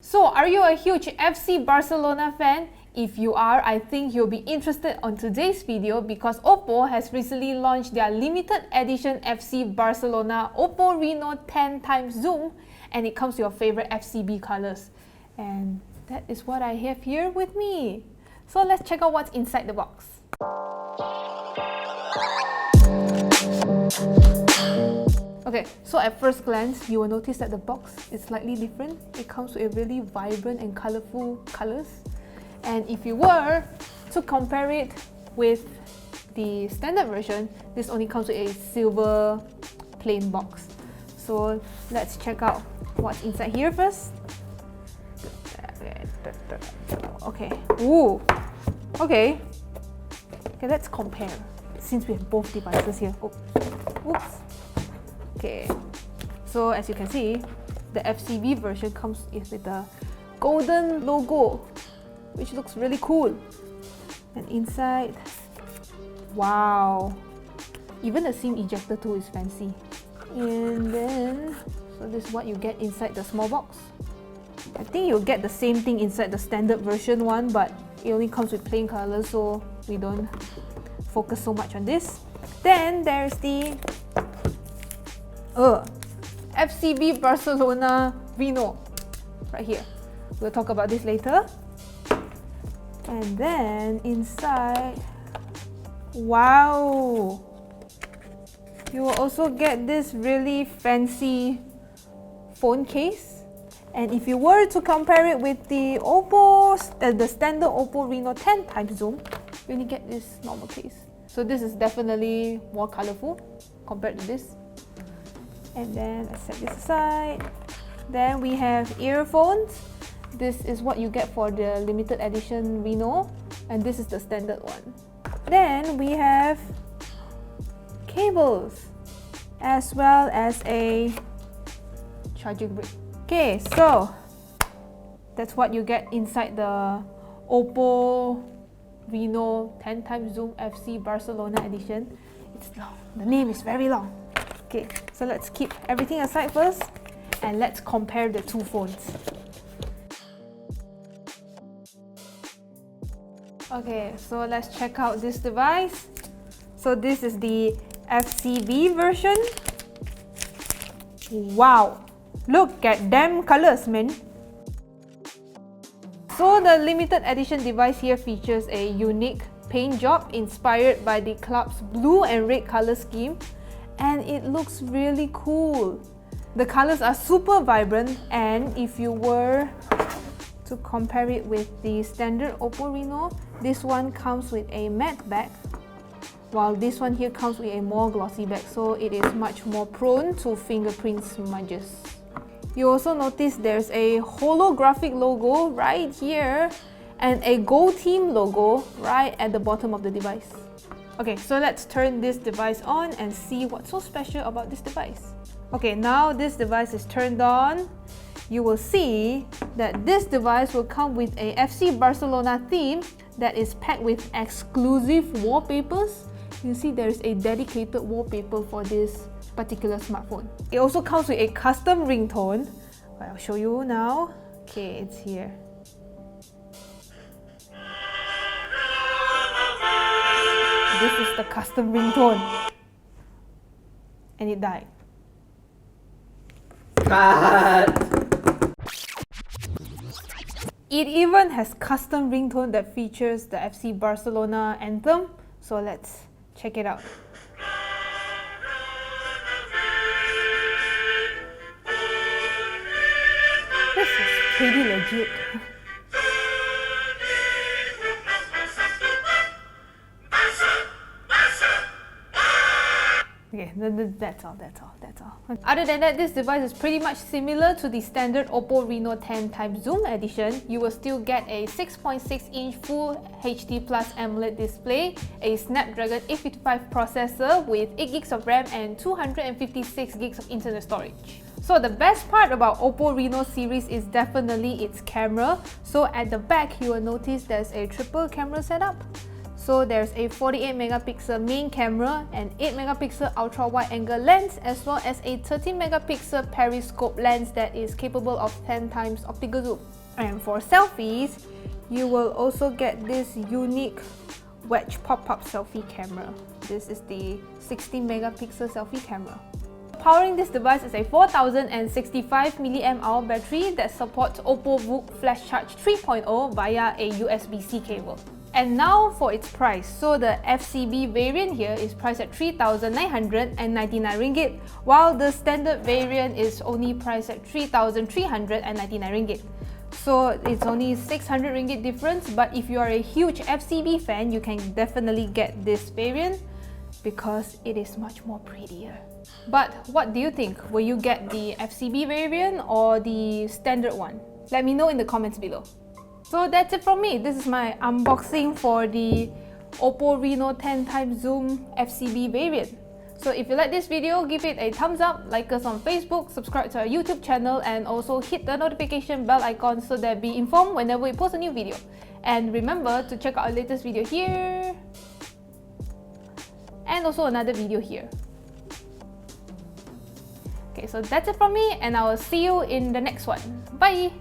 So, are you a huge FC Barcelona fan? If you are, I think you'll be interested on today's video because Oppo has recently launched their limited edition FC Barcelona Oppo Reno 10x Zoom, and it comes with your favorite FCB colors. And that is what I have here with me. So let's check out what's inside the box. Okay, so at first glance, you will notice that the box is slightly different. It comes with a really vibrant and colorful colors. And if you were to compare it with the standard version, this only comes with a silver plain box. So let's check out what's inside here first. Okay, ooh, okay, let's compare since we have both devices here. Oops. Okay, so as you can see, the FCB version comes with the golden logo, which looks really cool. And inside, wow, even the SIM ejector tool is fancy. And then, so this is what you get inside the small box. I think you'll get the same thing inside the standard version one, but it only comes with plain colors, so we don't focus so much on this. Then there's the FCB Barcelona Reno right here. We'll talk about this later. And then inside, wow, you will also get this really fancy phone case. And if you were to compare it with the the standard Oppo Reno 10x Zoom, you only get this normal case. So this is definitely more colorful compared to this. And then let's set this aside. Then we have earphones. This is what you get for the limited edition Reno, and this is the standard one. Then we have cables as well as a charging brick. Okay, so that's what you get inside the Oppo Reno 10x Zoom FC Barcelona edition. It's long. The name is very long. Okay, so let's keep everything aside first and let's compare the two phones. Okay, so let's check out this device. So this is the FCB version. Wow, look at them colors, man. So the limited edition device here features a unique paint job inspired by the club's blue and red color scheme, and it looks really cool. The colors are super vibrant, and if you were to compare it with the standard Oppo Reno, this one comes with a matte back, while this one here comes with a more glossy back, so it is much more prone to fingerprint smudges. You also notice there's a holographic logo right here and a Go Team logo right at the bottom of the device. Okay, so let's turn this device on and see what's so special about this device. Okay, now this device is turned on. You will see that this device will come with a FC Barcelona theme that is packed with exclusive wallpapers. You see there's a dedicated wallpaper for this particular smartphone. It also comes with a custom ringtone. I'll show you now. Okay, it's here. This is the custom ringtone. And it died. It even has custom ringtone that features the FC Barcelona anthem. So let's check it out. This is pretty legit. Okay, that's all. Other than that, this device is pretty much similar to the standard Oppo Reno 10x Zoom edition. You will still get a 6.6-inch Full HD Plus AMOLED display, a Snapdragon 855 processor with 8GB of RAM and 256GB of internal storage. So the best part about Oppo Reno series is definitely its camera. So at the back, you will notice there's a triple camera setup. So there's a 48 megapixel main camera, an 8 megapixel ultra wide angle lens, as well as a 13 megapixel periscope lens that is capable of 10 times optical zoom. And for selfies, you will also get this unique wedge pop-up selfie camera. This is the 60 megapixel selfie camera. Powering this device is a 4065 mAh battery that supports Oppo VOOC Flash Charge 3.0 via a USB-C cable. And now for its price. So the FCB variant here is priced at 3,999 ringgit, while the standard variant is only priced at 3,399 ringgit. So it's only 600 ringgit difference, but if you are a huge FCB fan, you can definitely get this variant because it is much more prettier. But what do you think? Will you get the FCB variant or the standard one? Let me know in the comments below. So that's it from me. This is my unboxing for the Oppo Reno 10x Zoom FCB variant. So if you like this video, give it a thumbs up, like us on Facebook, subscribe to our YouTube channel, and also hit the notification bell icon so that be informed whenever we post a new video. And remember to check out our latest video here, and also another video here. Okay, so that's it from me, and I will see you in the next one. Bye!